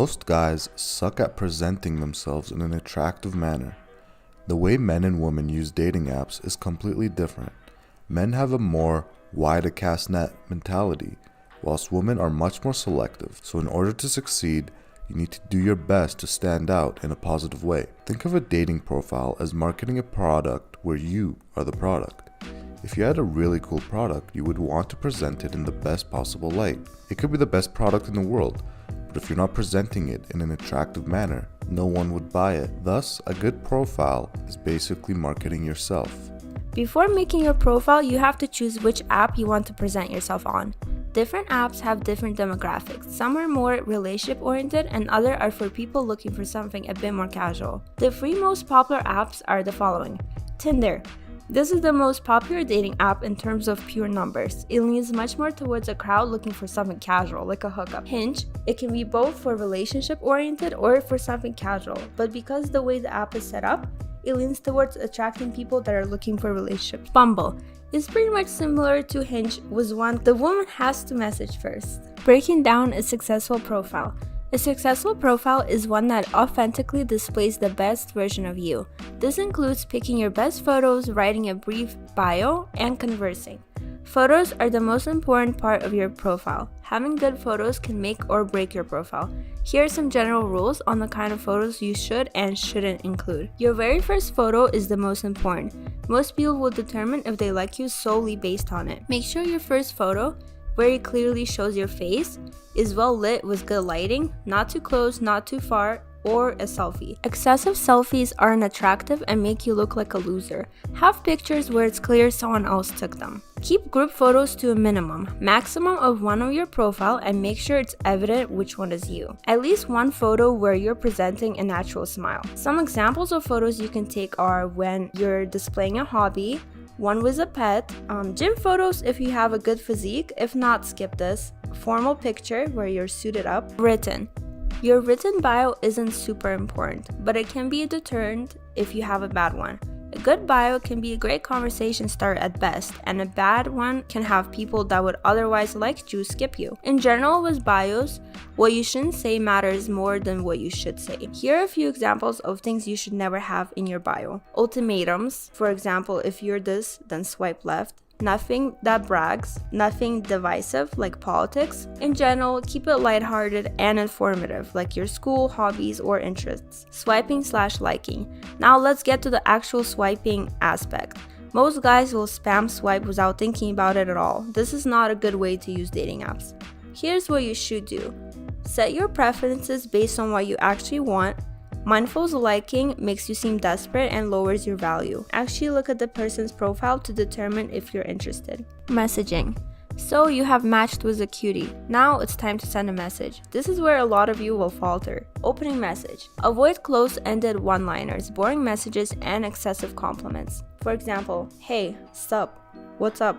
Most guys suck at presenting themselves in an attractive manner. The way men and women use dating apps is completely different. Men have a more wide a cast net mentality, whilst women are much more selective. So in order to succeed, you need to do your best to stand out in a positive way. Think of a dating profile as marketing a product where you are the product. If you had a really cool product, you would want to present it in the best possible light. It could be the best product in the world, but if you're not presenting it in an attractive manner, no one would buy it. Thus, a good profile is basically marketing yourself. Before making your profile, you have to choose which app you want to present yourself on. Different apps have different demographics. Some are more relationship oriented and others are for people looking for something a bit more casual. The three most popular apps are the following. Tinder. This is the most popular dating app in terms of pure numbers. It leans much more towards a crowd looking for something casual, like a hookup. Hinge. It can be both for relationship oriented or for something casual, but because the way the app is set up, it leans towards attracting people that are looking for relationships. Bumble is pretty much similar to Hinge, with one the woman has to message first. Breaking down a successful profile. A successful profile is one that authentically displays the best version of you. This includes picking your best photos, writing a brief bio, and conversing. Photos are the most important part of your profile. Having good photos can make or break your profile. Here are some general rules on the kind of photos you should and shouldn't include. Your very first photo is the most important. Most people will determine if they like you solely based on it. Make sure your first photo, where it clearly shows your face, is well lit with good lighting, not too close, not too far, or a selfie. Excessive selfies are unattractive and make you look like a loser. Have pictures where it's clear someone else took them. Keep group photos to a maximum of one on your profile, and make sure it's evident which one is you. At least one photo where you're presenting a natural smile. Some examples of photos you can take are when you're displaying a hobby, one with a pet, gym photos if you have a good physique, if not skip this, formal picture where you're suited up. Written. Your written bio isn't super important, but it can be a deterrent if you have a bad one. A good bio can be a great conversation starter at best, and a bad one can have people that would otherwise like you skip you. In general, with bios, what you shouldn't say matters more than what you should say. Here are a few examples of things you should never have in your bio. Ultimatums, for example, if you're this, then swipe left. Nothing that brags, nothing divisive like politics. In general, keep it lighthearted and informative like your school, hobbies, or interests. Swiping/liking. Now let's get to the actual swiping aspect. Most guys will spam swipe without thinking about it at all. This is not a good way to use dating apps. Here's what you should do. Set your preferences based on what you actually want. Mindful liking makes you seem desperate and lowers your value. Actually look at the person's profile to determine if you're interested. Messaging. So you have matched with a cutie. Now it's time to send a message. This is where a lot of you will falter. Opening message. Avoid close-ended one-liners, boring messages, and excessive compliments. For example, hey, sup, what's up?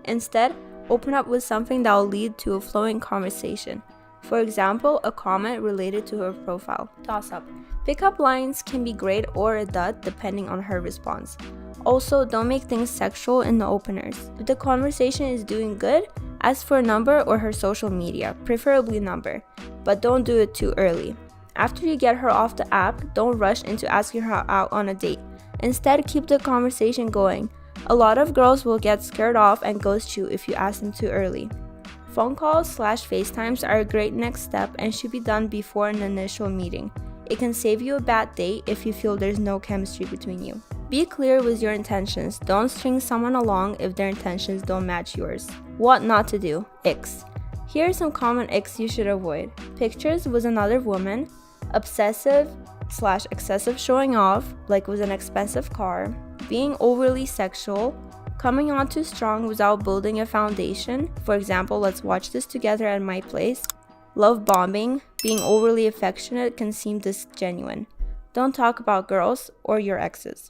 Instead, open up with something that will lead to a flowing conversation. For example, a comment related to her profile. Toss-up. Pickup lines can be great or a dud depending on her response. Also, don't make things sexual in the openers. If the conversation is doing good, ask for a number or her social media, preferably number, but don't do it too early. After you get her off the app, don't rush into asking her out on a date. Instead, keep the conversation going. A lot of girls will get scared off and ghost you if you ask them too early. Phone calls/FaceTimes are a great next step and should be done before an initial meeting. It can save you a bad date if you feel there's no chemistry between you. Be clear with your intentions. Don't string someone along if their intentions don't match yours. What not to do. Icks. Here are some common icks you should avoid. Pictures with another woman. Obsessive/excessive showing off, like with an expensive car. Being overly sexual. Coming on too strong without building a foundation. For example, let's watch this together at my place. Love bombing. Being overly affectionate can seem disingenuine. Don't talk about girls or your exes.